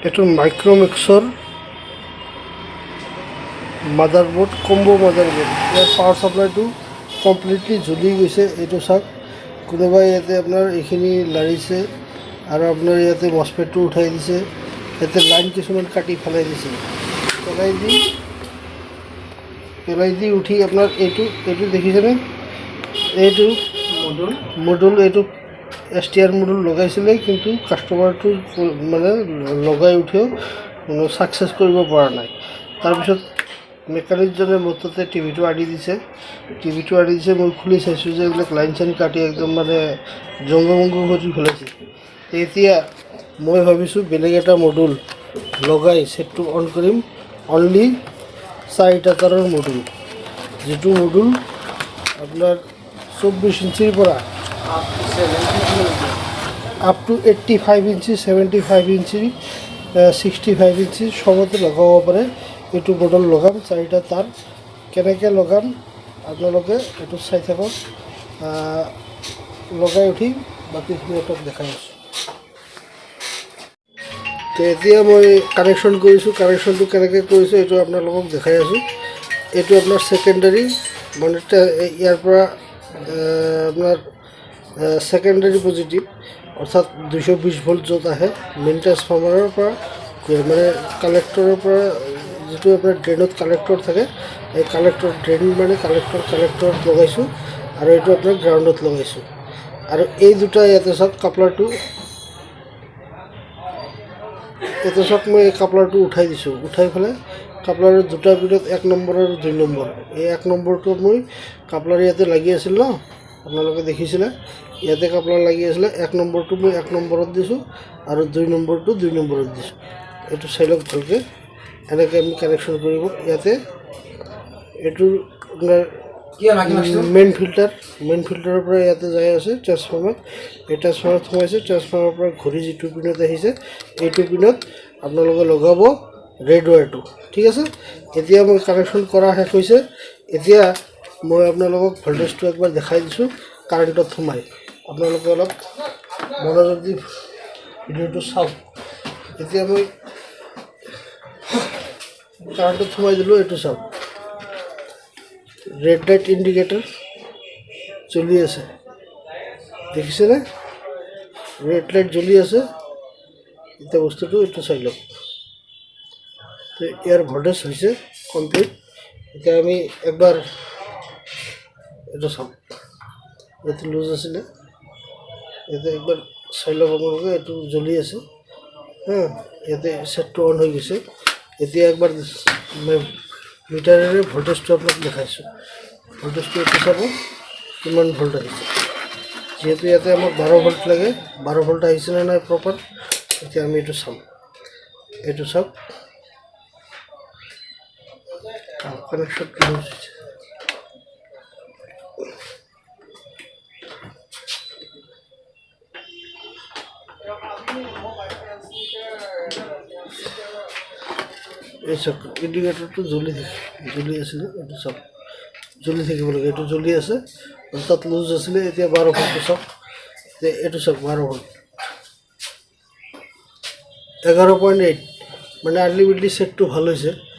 এইটো মাইক্ৰমেক্সৰ মাদাৰবোৰ্ড কম্বো মাদাৰবোৰ্ড। ইয়াৰ power চাপ্লাইটো completely জ্বলি গৈছে। এইটো চাওক, কোনোবাই ইয়াতে আপোনাৰ এইখিনি লাৰিছে আৰু আপোনাৰ ইয়াতে মছপেটটো উঠাই দিছে, ইয়াতে লাইন কিছুমান কাটি পেলাই দিছে। পেলাই দি উঠি আপোনাৰ এইটো দেখিছেনে, এইটো মডুল এইটো STR মডুল লগাইছিলে, কিন্তু কাষ্টমাৰটো মানে লগাই উঠিও ছাকচেছ কৰিব পৰা নাই। তাৰপিছত মেকানিকজনে মোৰ তাতে টিভিটো আনি দিছে। মই খুলি চাইছোঁ যে এইবিলাক লাইন চাইন কাটি একদম মানে জংগমংগ কৰি পেলাইছে। এতিয়া মই ভাবিছোঁ বেলেগ এটা মডুল লগাই ছেটটো অন কৰিম। অনলি 4টা তাৰৰ মডুল, যিটো মডুল আপোনাৰ 24 ইঞ্চিৰ পৰা up to 85 inch, 75 inch, 65 inch সবতে লগাব পাৰে। এইটো মডেল লগাম 4টা তার। কেনেকৈ লগাম আপোনালোকে এইটো চাই থাকক। লগাই উঠি বাকীখিনি আপোনাক দেখাই আছোঁ। তো এতিয়া মই কানেকশ্যন কৰিছোঁ। কানেকশ্যনটো কেনেকৈ কৰিছোঁ এইটো আপোনালোকক দেখাই আছোঁ। এইটো আপোনাৰ ছেকেণ্ডাৰী, মানে ইয়াৰ পৰা আপোনাৰ ছেকেণ্ডাৰী পজিটিভ, অৰ্থাৎ 220 ভোল্ট য'ত আহে মেইন ট্ৰান্সফৰ্মাৰৰ পৰা, মানে কালেক্টৰৰ পৰা, যিটো আপোনাৰ ড্ৰেইনত কালেক্টৰ থাকে, এই কালেক্টৰ ড্ৰেইন মানে কালেক্টৰত লগাইছোঁ, আৰু এইটো আপোনাৰ গ্ৰাউণ্ডত লগাইছোঁ। আৰু এই দুটা ইয়াতে চাওক কাপলাৰটো, ইয়াতে চাওক মই এই কাপলাৰটো উঠাই দিছোঁ। উঠাই পেলাই কাপলাৰৰ দুটা পিনত 1 নম্বৰ আৰু 2 নম্বৰ, এই 1 নম্বৰটো মই কাপলাৰ ইয়াতে লাগি আছিল ন, আপোনালোকে দেখিছিলে ইয়াতে কাপলাৰ লাগি আছিলে। 1 নম্বৰটো মই 1 নম্বৰত দিছোঁ আৰু 2 নম্বৰটো 2 নম্বৰত দিছোঁ। এইটো চাই লওক ভালকৈ। এনেকৈ আমি কানেকশ্যন কৰিব। ইয়াতে এইটোৰ আপোনাৰ মেইন ফিল্টাৰৰ পৰা ইয়াতে যাই আছে ট্ৰান্সফৰ্মাৰ। এই ট্ৰান্সফৰ্মাৰত সোমাইছে। ট্ৰান্সফৰ্মাৰৰ পৰা ঘূৰি যিটো পিনত আহিছে, এইটো পিনত আপোনালোকে লগাব ৰেড ৱায়াৰটো। ঠিক আছে, এতিয়া মই কানেকশ্যন কৰা শেষ হৈছে। এতিয়া মই আপোনালোকক ভল্টেজটো একবাৰ দেখাই দিছোঁ কাৰেণ্টত সোমাই। আপোনালোকে অলপ মনোযোগ দি ভিডিঅ'টো চাওক। এতিয়া মই কাৰেণ্টত সোমাই দিলোঁ। এইটো চাওক, ৰেড লাইট ইণ্ডিকেটৰ জ্বলি আছে, দেখিছেনে? ৰেড লাইট জ্বলি আছে। এতিয়া বস্তুটো এইটো চাই লওক। তো ইয়াৰ ভল্টেজ হৈছে কমপ্লিট। এতিয়া আমি একবাৰ এইটো চাওক, এইটো লুজ আছিলে, ইয়াতে একবাৰ চাই লওক আপোনালোকে। এইটো জ্বলি আছে, ইয়াতে ছেটটো অন হৈ গৈছে। এতিয়া একবাৰ মিটাৰেৰে ভল্টেজটো আপোনাক দেখাইছোঁ। ভল্টেজটো এইটো চাব কিমান ভল্ট আহিছে। যিহেতু ইয়াতে আমাক 12 ভল্ট লাগে, 12 ভল্ট আহিছেনে নাই প্ৰপাৰ, এতিয়া আমি এইটো চাম। এইটো চাওক কানেকশ্যন কি হৈছে। এই চাওক ইণ্ডিকেটৰটো জ্বলি আছিলে। এইটো চাওক জ্বলি থাকিব লাগে, এইটো জ্বলি আছে। তাত লুজ আছিলে, এতিয়া 12 ভল্টটো চাওক। এইটো চাওক 12 ভল্ট, 11.8, মানে আল্টিমেটলি ছেটটো ভাল হৈছে।